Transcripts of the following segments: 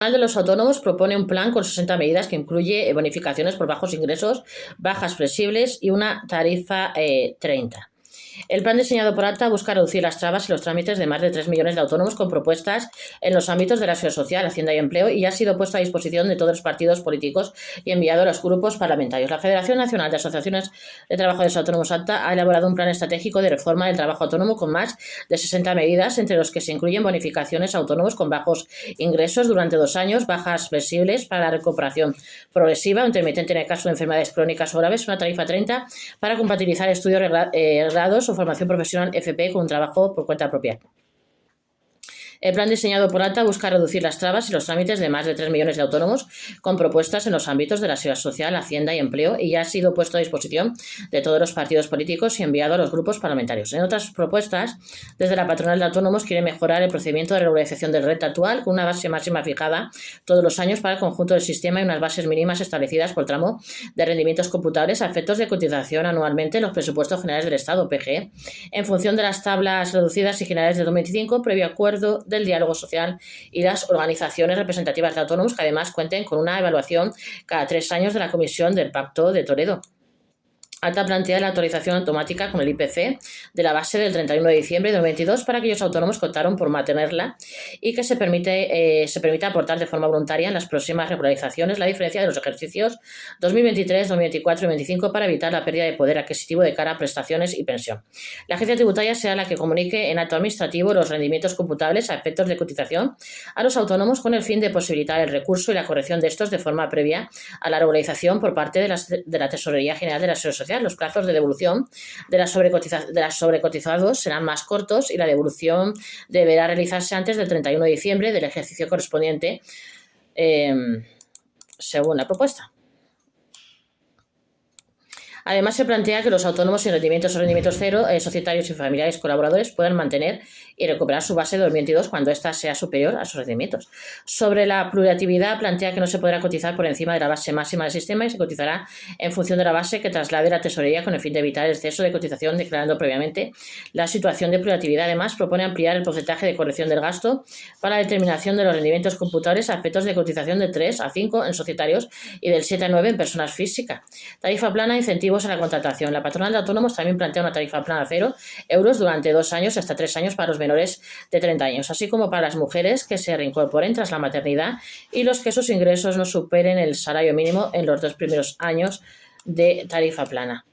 Nacional de los Autónomos propone un plan con 60 medidas que incluye bonificaciones por bajos ingresos, bajas flexibles y una tarifa 30. El plan diseñado por ATA busca reducir las trabas y los trámites de más de 3 millones de autónomos con propuestas en los ámbitos de la seguridad social, Hacienda y Empleo y ha sido puesto a disposición de todos los partidos políticos y enviado a los grupos parlamentarios. La Federación Nacional de Asociaciones de Trabajadores Autónomos ATA ha elaborado un plan estratégico de reforma del trabajo autónomo con más de 60 medidas, entre los que se incluyen bonificaciones a autónomos con bajos ingresos durante 2 años, bajas flexibles para la recuperación progresiva o intermitente en el caso de enfermedades crónicas o graves, una tarifa 30 para compatibilizar estudios grados o formación profesional FP con un trabajo por cuenta propia. El plan diseñado por ATA busca reducir las trabas y los trámites de más de 3 millones de autónomos con propuestas en los ámbitos de la seguridad social, Hacienda y Empleo y ya ha sido puesto a disposición de todos los partidos políticos y enviado a los grupos parlamentarios. En otras propuestas, desde la patronal de autónomos quiere mejorar el procedimiento de regularización del renta actual con una base máxima fijada todos los años para el conjunto del sistema y unas bases mínimas establecidas por tramo de rendimientos computables a efectos de cotización anualmente en los presupuestos generales del Estado, PGE, en función de las tablas reducidas y generales de 2025, previo acuerdo del diálogo social y las organizaciones representativas de autónomos que además cuenten con una evaluación cada 3 años de la Comisión del Pacto de Toledo. ATA plantea la actualización automática con el IPC de la base del 31 de diciembre de 2022 para aquellos autónomos que optaron por mantenerla y que se permita aportar de forma voluntaria en las próximas regularizaciones la diferencia de los ejercicios 2023, 2024 y 2025 para evitar la pérdida de poder adquisitivo de cara a prestaciones y pensión. La agencia tributaria será la que comunique en acto administrativo los rendimientos computables a efectos de cotización a los autónomos con el fin de posibilitar el recurso y la corrección de estos de forma previa a la regularización por parte de la Tesorería General de la Seguridad Social. Los plazos de devolución de las sobrecotizados serán más cortos y la devolución deberá realizarse antes del 31 de diciembre del ejercicio correspondiente, según la propuesta. Además, se plantea que los autónomos sin rendimientos o rendimientos cero, societarios y familiares colaboradores puedan mantener y recuperar su base de 2022 cuando ésta sea superior a sus rendimientos. Sobre la pluriactividad, plantea que no se podrá cotizar por encima de la base máxima del sistema y se cotizará en función de la base que traslade la tesorería con el fin de evitar el exceso de cotización, declarando previamente la situación de pluriactividad. Además, propone ampliar el porcentaje de corrección del gasto para la determinación de los rendimientos computables a efectos de cotización de 3 a 5 en societarios y del 7 a 9 en personas físicas. Tarifa plana, incentivos a la contratación. La patronal de autónomos también plantea una tarifa plana a 0 euros durante 2 años hasta 3 años para los menores de 30 años, así como para las mujeres que se reincorporen tras la maternidad y los que sus ingresos no superen el salario mínimo en los 2 primeros años de tarifa plana.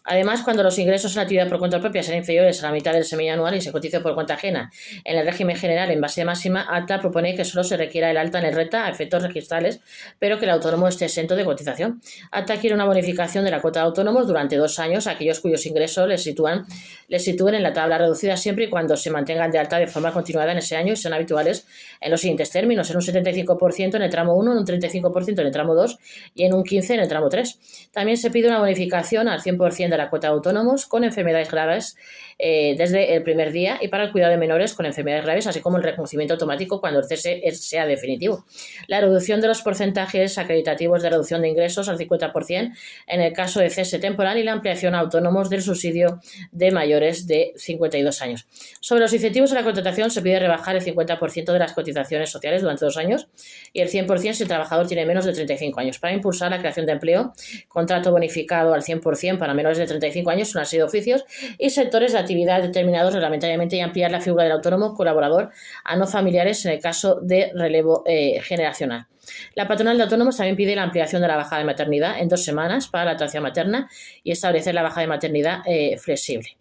Además, cuando los ingresos en la actividad por cuenta propia sean inferiores a la mitad del semianual y se cotice por cuenta ajena en el régimen general en base máxima, ATA propone que solo se requiera el alta en el renta a efectos registrales, pero que el autónomo esté exento de cotización. ATA quiere una bonificación de la cuota de autónomos durante 2 años a aquellos cuyos ingresos les sitúen en la tabla reducida siempre y cuando se mantengan de alta de forma continuada en ese año y sean habituales en los siguientes términos: en un 75% en el tramo 1, en un 35% en el tramo 2 y en un 15% en el tramo 3. También se pide una bonificación al 100% de la cuota de autónomos con enfermedades graves desde el primer día y para el cuidado de menores con enfermedades graves, así como el reconocimiento automático cuando el cese sea definitivo. La reducción de los porcentajes acreditativos de reducción de ingresos al 50% en el caso de cese temporal y la ampliación a autónomos del subsidio de mayores de 52 años. Sobre los incentivos a la contratación se pide rebajar el 50% de las cotizaciones sociales durante 2 años y el 100% si el trabajador tiene menos de 35 años. Para impulsar la creación de empleo, contrato bonificado al 100% para menores de 35 años, una serie de oficios y sectores de actividad determinados reglamentariamente y ampliar la figura del autónomo colaborador a no familiares en el caso de relevo generacional. La patronal de autónomos también pide la ampliación de la baja de maternidad en 2 semanas para la lactancia materna y establecer la baja de maternidad flexible.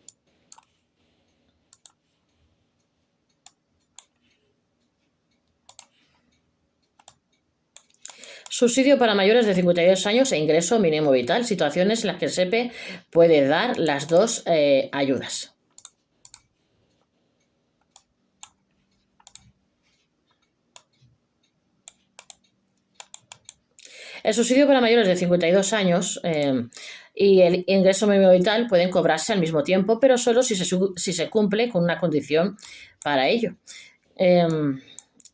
Subsidio para mayores de 52 años e ingreso mínimo vital, situaciones en las que el SEPE puede dar las 2 ayudas. El subsidio para mayores de 52 años y el ingreso mínimo vital pueden cobrarse al mismo tiempo, pero solo si se cumple con una condición para ello.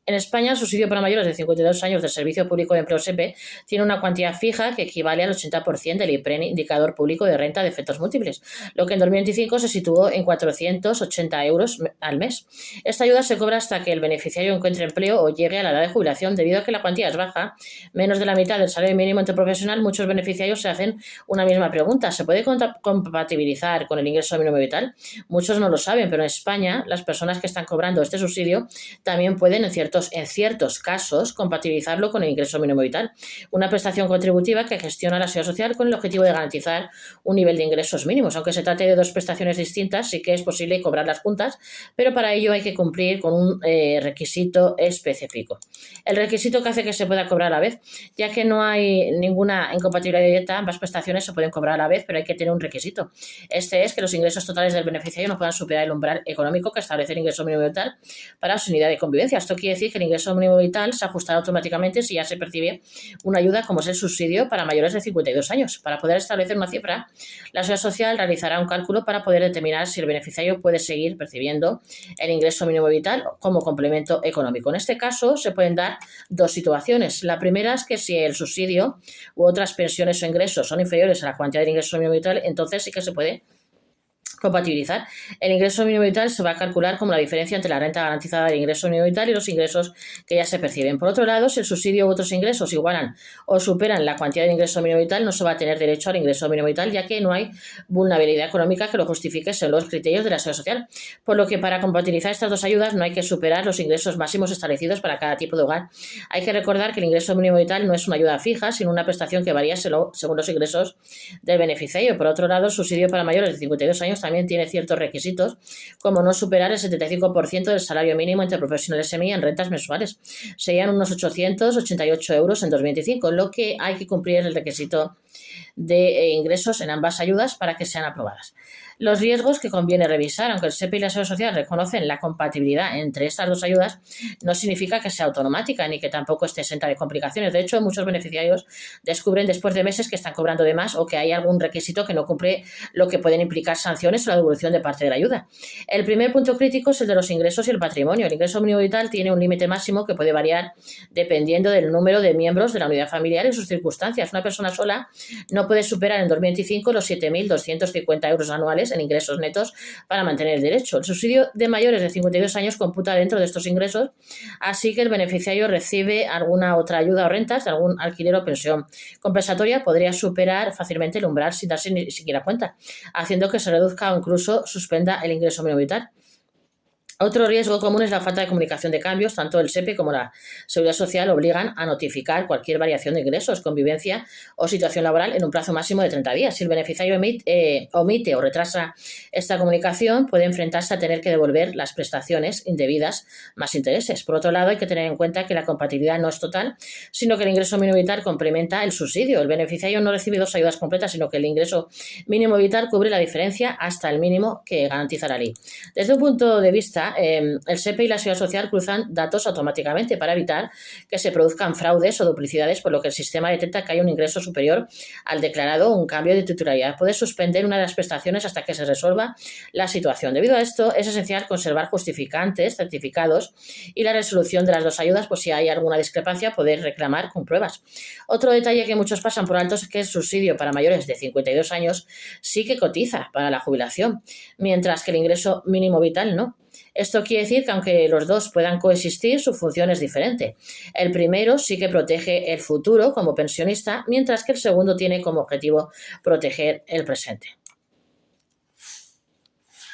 En España, el subsidio para mayores de 52 años del Servicio Público de Empleo SEPE tiene una cuantía fija que equivale al 80% del IPREN, indicador público de renta de efectos múltiples, lo que en 2025 se situó en 480 euros al mes. Esta ayuda se cobra hasta que el beneficiario encuentre empleo o llegue a la edad de jubilación. Debido a que la cuantía es baja, menos de la mitad del salario mínimo interprofesional, muchos beneficiarios se hacen una misma pregunta: ¿se puede compatibilizar con el ingreso mínimo vital? Muchos no lo saben, pero en España las personas que están cobrando este subsidio también pueden en ciertos casos compatibilizarlo con el ingreso mínimo vital, una prestación contributiva que gestiona la Seguridad Social con el objetivo de garantizar un nivel de ingresos mínimos. Aunque se trate de dos prestaciones distintas, sí que es posible cobrarlas juntas, pero para ello hay que cumplir con un requisito específico. El requisito que hace que se pueda cobrar a la vez, ya que no hay ninguna incompatibilidad directa, ambas prestaciones se pueden cobrar a la vez, pero hay que tener un requisito. Este es que los ingresos totales del beneficiario no puedan superar el umbral económico que establece el ingreso mínimo vital para su unidad de convivencia. Esto quiere decir que el ingreso mínimo vital se ajustará automáticamente si ya se percibe una ayuda como es el subsidio para mayores de 52 años. Para poder establecer una cifra, la Seguridad Social realizará un cálculo para poder determinar si el beneficiario puede seguir percibiendo el ingreso mínimo vital como complemento económico. En este caso se pueden dar dos situaciones. La primera es que si el subsidio u otras pensiones o ingresos son inferiores a la cuantía del ingreso mínimo vital, entonces sí que se puede compatibilizar. El ingreso mínimo vital se va a calcular como la diferencia entre la renta garantizada del ingreso mínimo vital y los ingresos que ya se perciben. Por otro lado, si el subsidio u otros ingresos igualan o superan la cuantía del ingreso mínimo vital, no se va a tener derecho al ingreso mínimo vital, ya que no hay vulnerabilidad económica que lo justifique según los criterios de la Seguridad Social. Por lo que para compatibilizar estas dos ayudas no hay que superar los ingresos máximos establecidos para cada tipo de hogar. Hay que recordar que el ingreso mínimo vital no es una ayuda fija, sino una prestación que varía según los ingresos del beneficiario. Por otro lado, el subsidio para mayores de 52 años también tiene ciertos requisitos, como no superar el 75% del salario mínimo interprofesional SMI en rentas mensuales. Serían unos 888 euros en 2025, lo que hay que cumplir el requisito de ingresos en ambas ayudas para que sean aprobadas. Los riesgos que conviene revisar: aunque el SEPE y la Seguridad Social reconocen la compatibilidad entre estas dos ayudas, no significa que sea automática ni que tampoco esté exenta de complicaciones. De hecho, muchos beneficiarios descubren después de meses que están cobrando de más o que hay algún requisito que no cumple, lo que pueden implicar sanciones o la devolución de parte de la ayuda. El primer punto crítico es el de los ingresos y el patrimonio. El ingreso mínimo vital tiene un límite máximo que puede variar dependiendo del número de miembros de la unidad familiar y sus circunstancias. Una persona sola no puede superar en 2025 los 7.250 euros anuales en ingresos netos para mantener el derecho. El subsidio de mayores de 52 años computa dentro de estos ingresos, así que el beneficiario recibe alguna otra ayuda o rentas de algún alquiler o pensión compensatoria podría superar fácilmente el umbral sin darse ni siquiera cuenta, haciendo que se reduzca o incluso suspenda el ingreso mínimo vital. Otro riesgo común es la falta de comunicación de cambios. Tanto el SEPE como la Seguridad Social obligan a notificar cualquier variación de ingresos, convivencia o situación laboral en un plazo máximo de 30 días. Si el beneficiario omite o retrasa esta comunicación, puede enfrentarse a tener que devolver las prestaciones indebidas más intereses. Por otro lado, hay que tener en cuenta que la compatibilidad no es total, sino que el ingreso mínimo vital complementa el subsidio. El beneficiario no recibe dos ayudas completas, sino que el ingreso mínimo vital cubre la diferencia hasta el mínimo que garantiza la ley. Desde un punto de vista, el SEPE y la Seguridad Social cruzan datos automáticamente para evitar que se produzcan fraudes o duplicidades, por lo que el sistema detecta que hay un ingreso superior al declarado o un cambio de titularidad. Puede suspender una de las prestaciones hasta que se resuelva la situación. Debido a esto, es esencial conservar justificantes, certificados y la resolución de las dos ayudas, por si hay alguna discrepancia, poder reclamar con pruebas. Otro detalle que muchos pasan por alto es que el subsidio para mayores de 52 años sí que cotiza para la jubilación, mientras que el ingreso mínimo vital no. Esto quiere decir que aunque los dos puedan coexistir, su función es diferente. El primero sí que protege el futuro como pensionista, mientras que el segundo tiene como objetivo proteger el presente.